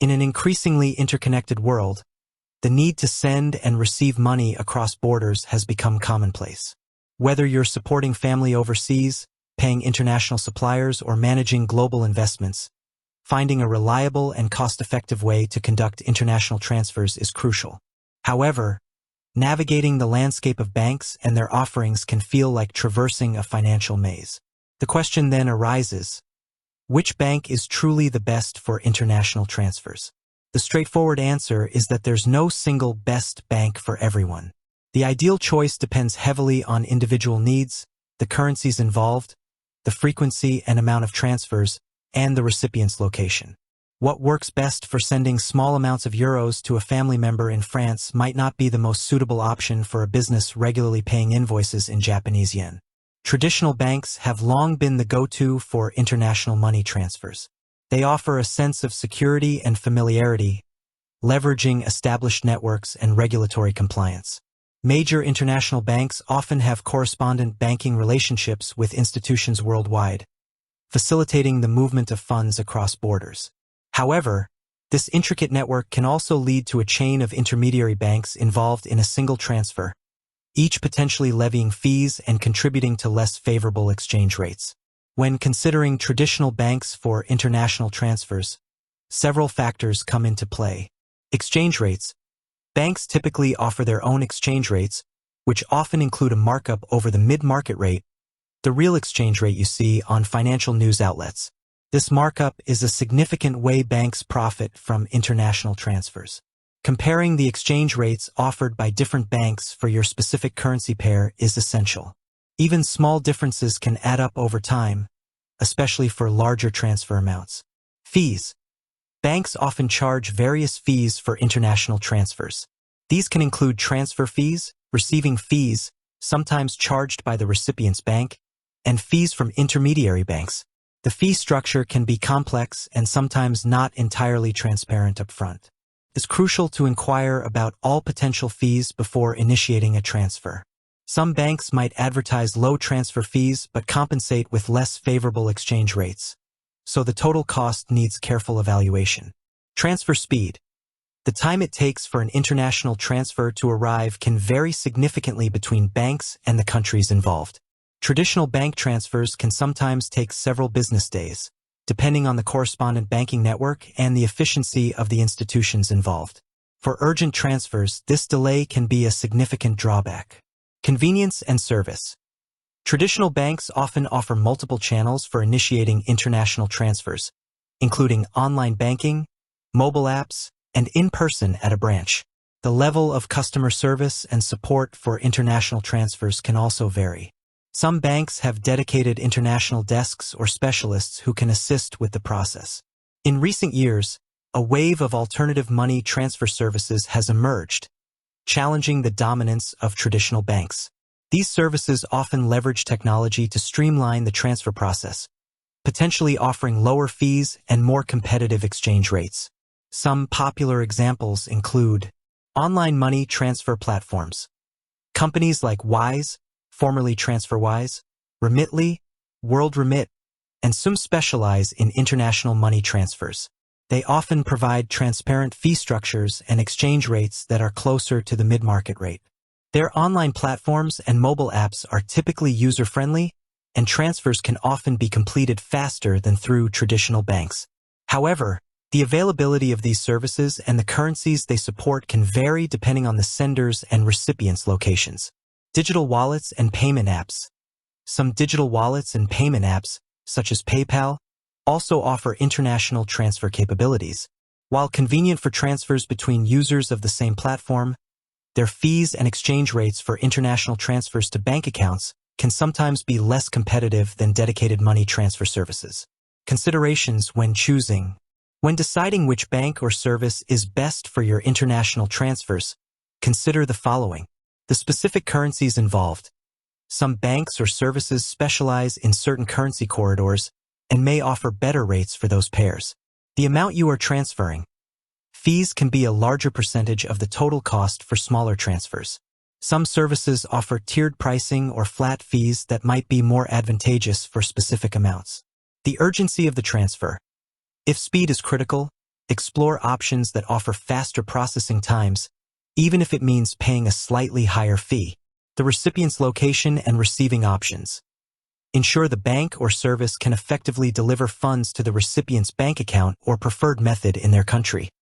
In an increasingly interconnected world, the need to send and receive money across borders has become commonplace. Whether you're supporting family overseas, paying international suppliers, or managing global investments, finding a reliable and cost-effective way to conduct international transfers is crucial. However, navigating the landscape of banks and their offerings can feel like traversing a financial maze. The question then arises, which bank is truly the best for international transfers? The straightforward answer is that there's no single best bank for everyone. The ideal choice depends heavily on individual needs, the currencies involved, the frequency and amount of transfers, and the recipient's location. What works best for sending small amounts of euros to a family member in France might not be the most suitable option for a business regularly paying invoices in Japanese yen. Traditional banks have long been the go-to for international money transfers. They offer a sense of security and familiarity, leveraging established networks and regulatory compliance. Major international banks often have correspondent banking relationships with institutions worldwide, facilitating the movement of funds across borders. However, this intricate network can also lead to a chain of intermediary banks involved in a single transfer, each potentially levying fees and contributing to less favorable exchange rates. When considering traditional banks for international transfers, several factors come into play. Exchange rates. Banks typically offer their own exchange rates, which often include a markup over the mid-market rate, the real exchange rate you see on financial news outlets. This markup is a significant way banks profit from international transfers. Comparing the exchange rates offered by different banks for your specific currency pair is essential. Even small differences can add up over time, especially for larger transfer amounts. Fees. Banks often charge various fees for international transfers. These can include transfer fees, receiving fees, sometimes charged by the recipient's bank, and fees from intermediary banks. The fee structure can be complex and sometimes not entirely transparent up front. It's crucial to inquire about all potential fees before initiating a transfer. Some banks might advertise low transfer fees but compensate with less favorable exchange rates, so the total cost needs careful evaluation. Transfer speed. The time it takes for an international transfer to arrive can vary significantly between banks and the countries involved. Traditional bank transfers can sometimes take several business days, depending on the correspondent banking network and the efficiency of the institutions involved. For urgent transfers, this delay can be a significant drawback. Convenience and service. Traditional banks often offer multiple channels for initiating international transfers, including online banking, mobile apps, and in-person at a branch. The level of customer service and support for international transfers can also vary. Some banks have dedicated international desks or specialists who can assist with the process. In recent years, a wave of alternative money transfer services has emerged, challenging the dominance of traditional banks. These services often leverage technology to streamline the transfer process, potentially offering lower fees and more competitive exchange rates. Some popular examples include online money transfer platforms. Companies like Wise, formerly TransferWise, Remitly, WorldRemit, and some specialize in international money transfers. They often provide transparent fee structures and exchange rates that are closer to the mid-market rate. Their online platforms and mobile apps are typically user-friendly, and transfers can often be completed faster than through traditional banks. However, the availability of these services and the currencies they support can vary depending on the sender's and recipient's locations. Digital wallets and payment apps. Some digital wallets and payment apps, such as PayPal, also offer international transfer capabilities. While convenient for transfers between users of the same platform, their fees and exchange rates for international transfers to bank accounts can sometimes be less competitive than dedicated money transfer services. Considerations when choosing. When deciding which bank or service is best for your international transfers, consider the following. The specific currencies involved. Some banks or services specialize in certain currency corridors and may offer better rates for those pairs. The amount you are transferring. Fees can be a larger percentage of the total cost for smaller transfers. Some services offer tiered pricing or flat fees that might be more advantageous for specific amounts. The urgency of the transfer. If speed is critical, Explore options that offer faster processing times, even if it means paying a slightly higher fee. The recipient's location and receiving options. Ensure the bank or service can effectively deliver funds to the recipient's bank account or preferred method in their country.